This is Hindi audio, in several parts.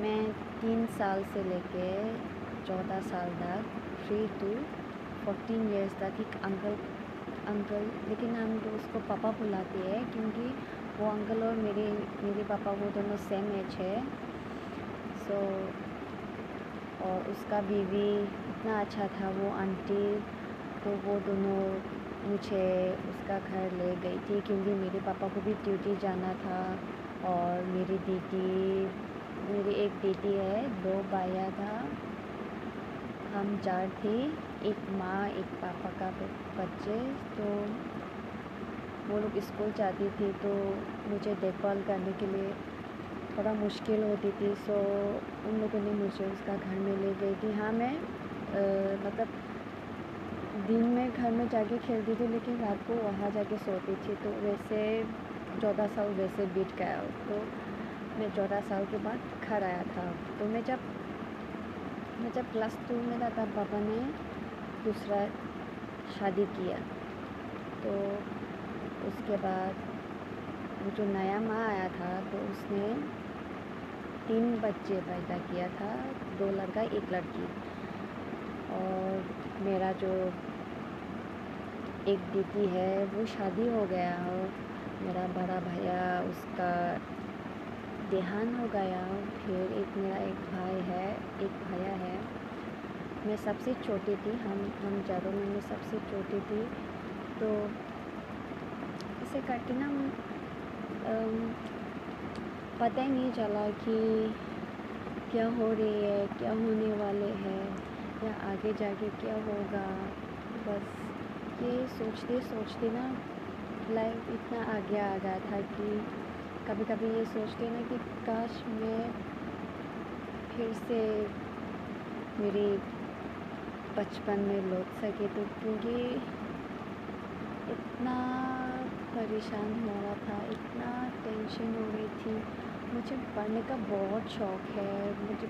मैं 3 साल से लेके 14 साल तक 3 to 14 years तक एक अंकल, लेकिन हम तो उसको पापा बुलाते हैं क्योंकि वो अंकल और मेरे पापा वो दोनों सेम एज है। सो और उसका बीवी इतना अच्छा था वो आंटी, तो वो दोनों मुझे उसका घर ले गई थी क्योंकि मेरे पापा को भी ड्यूटी जाना था। और मेरी एक दीदी है, 2 भाइयाँ था, हम 4 थे, एक माँ एक पापा का बच्चे। तो वो लोग स्कूल जाती थी तो मुझे देखभाल करने के लिए थोड़ा मुश्किल होती थी। सो उन लोगों ने मुझे उसका घर में ले गई थी। हाँ, मैं मतलब दिन में घर में जाके खेलती थी लेकिन रात को वहाँ जाके सोती थी। तो वैसे 14 साल वैसे बीत गया। तो मैं 14 साल के बाद घर आया था। तो मैं जब क्लास 2 में था तब पापा ने दूसरा शादी किया। तो उसके बाद वो जो नया माँ आया था तो उसने 3 बच्चे पैदा किया था, 2 लड़का 1 लड़की। और मेरा जो एक दीदी है वो शादी हो गया, और मेरा बड़ा भैया उसका देहांत हो गया। फिर मेरा एक भाई है, एक भैया है। मैं सबसे छोटी थी, हम चारों में मैं सबसे छोटी थी। तो इसे करके ना पता ही नहीं चला कि क्या हो रही है, क्या होने वाले हैं, या आगे जाके क्या होगा। बस ये सोचते सोचते ना लाइफ इतना आगे आ गया था कि कभी कभी ये सोचते ना कि काश मैं फिर से मेरी बचपन में लौट सके। तो क्योंकि इतना परेशान हो रहा था, इतना टेंशन हो रही थी। मुझे पढ़ने का बहुत शौक़ है, मुझे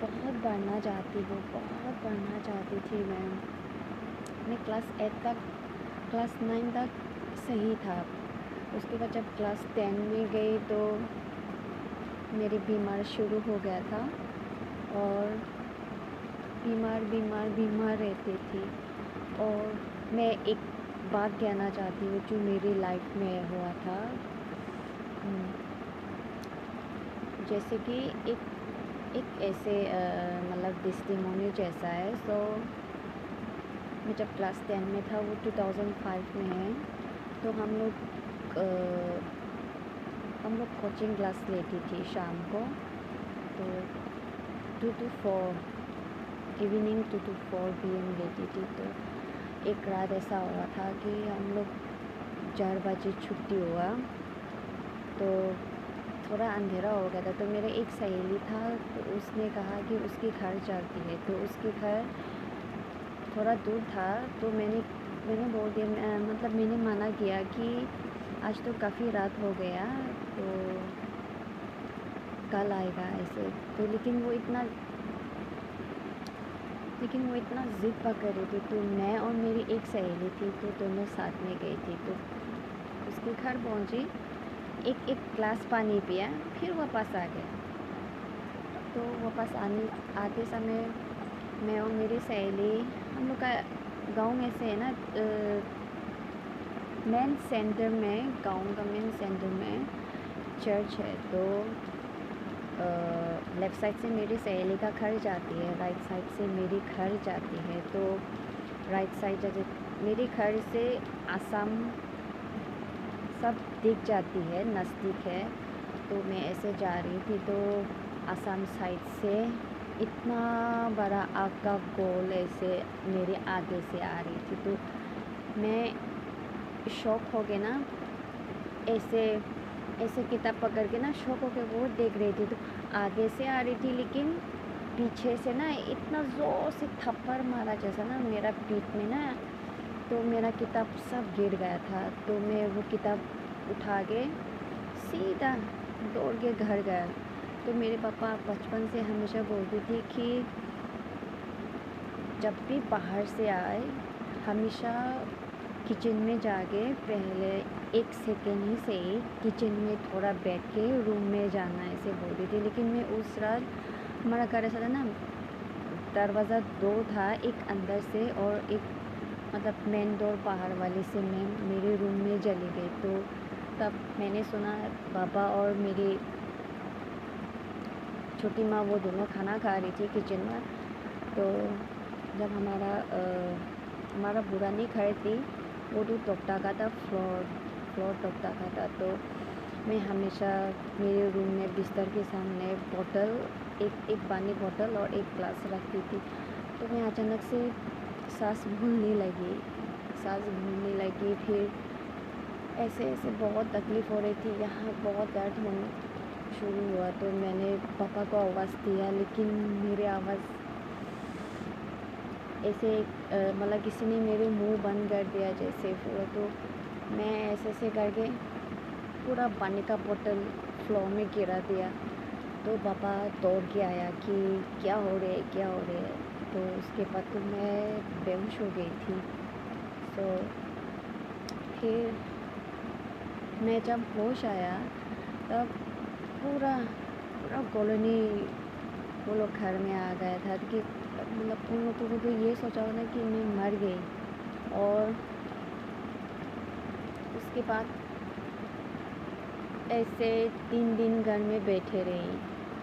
बहुत पढ़ना चाहती हूँ, बहुत पढ़ना चाहती थी मैं क्लास 8 तक, क्लास 9 तक सही था। उसके बाद जब क्लास 10 में गई तो मेरी बीमार शुरू हो गया था, और बीमार रहती थी। और मैं एक बात कहना चाहती हूँ जो मेरी लाइफ में हुआ था। जैसे कि एक ऐसे मतलब टेस्टिमोनी जैसा है। सो मैं जब क्लास 10 में था, वो 2005 में है। तो हम लोग कोचिंग क्लास लेती थी शाम को, तो 2 to 4 इवनिंग 2 to 4 PM लेती थी। तो एक रात ऐसा हुआ था कि हम लोग 4 बजे छुट्टी हुआ, तो थोड़ा अंधेरा हो गया था। तो मेरा एक सहेली था, तो उसने कहा कि उसके घर चलती है। तो उसके घर थोड़ा दूर था, तो मैंने बोल दिया, मतलब मैंने मना किया कि आज तो काफ़ी रात हो गया, तो कल आएगा ऐसे। तो लेकिन वो इतना ज़िद पकड़ रही थी। तो मैं और मेरी एक सहेली थी, तो दोनों साथ में गई थी। तो उसके घर पहुंची, एक गिलास पानी पिया, फिर वापस आ गए। तो वापस आते समय मैं और मेरी सहेली, हम लोग का गांव में से है ना, मेन सेंटर में, गांव का मेन सेंटर में चर्च है। तो लेफ़्ट साइड से मेरी सहेली का घर जाती है, राइट साइड से मेरी घर जाती है। तो राइट साइड जैसे मेरे घर से आसाम सब दिख जाती है, नज़दीक है। तो मैं ऐसे जा रही थी, तो आसाम साइड से इतना बड़ा आग का गोल ऐसे मेरे आगे से आ रही थी। तो मैं शॉक हो गई ना, ऐसे किताब पकड़ के ना शॉक हो के वो देख रही थी। तो आगे से आ रही थी, लेकिन पीछे से ना इतना ज़ोर से थप्पड़ मारा जैसा ना मेरा पीठ में ना, तो मेरा किताब सब गिर गया था। तो मैं वो किताब उठा के सीधा दौड़ के घर गया। तो मेरे पापा बचपन से हमेशा बोलती थी कि जब भी बाहर से आए हमेशा किचन में जाके पहले 1 सेकेंड ही सही किचन में थोड़ा बैठ के रूम में जाना ऐसे बोल रही थी। लेकिन मैं उस रात हमारा घर ऐसा था ना, दरवाज़ा 2 था, एक अंदर से और एक मतलब मेन डोर बाहर वाले से मैं मेरे रूम में चली गई। तो तब मैंने सुना पापा और मेरी छोटी माँ वो दोनों खाना खा रही थी किचन में। तो जब हमारा बुरा नहीं खाई थी, वो तो टोकता का था, फ्लोर टोकता का था। तो मैं हमेशा मेरे रूम में बिस्तर के सामने बोतल, एक पानी बोतल और एक ग्लास रखती थी। तो मैं अचानक से सांस भूलने लगी। फिर ऐसे बहुत तकलीफ़ हो रही थी, यहाँ बहुत दर्द होने शुरू हुआ। तो मैंने पापा को आवाज़ दिया, लेकिन मेरी आवाज़ ऐसे मतलब किसी ने मेरे मुंह बंद कर दिया जैसे हुआ। तो मैं ऐसे करके पूरा पानी का बोतल फ्लोर में गिरा दिया। तो पापा दौड़ के आया कि क्या हो रहा है। तो उसके बाद तो मैं बेहोश हो गई थी। तो फिर मैं जब होश आया तब पूरा कॉलोनी वो लोग घर में आ गया था कि मतलब उन लोगों को तो ये सोचा होगा कि मैं मर गई। और उसके बाद ऐसे 3 दिन घर में बैठे रही।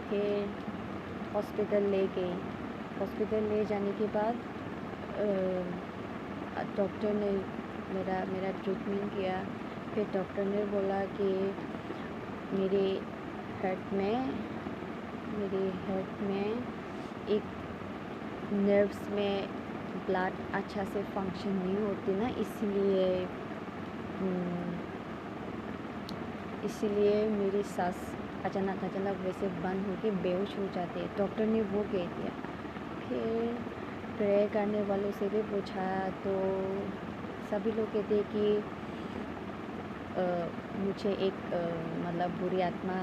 फिर हॉस्पिटल ले जाने के बाद डॉक्टर ने मेरा ट्रीटमेंट किया। फिर डॉक्टर ने बोला कि मेरे हार्ट में एक नर्व्स में ब्लड अच्छा से फंक्शन नहीं होती ना, इसीलिए मेरी सांस अचानक वैसे बंद होके बेहोश हो जाती है। डॉक्टर ने वो कह दिया। फिर प्रेयर करने वालों से भी पूछा तो सभी लोग कहते कि मुझे एक मतलब बुरी आत्मा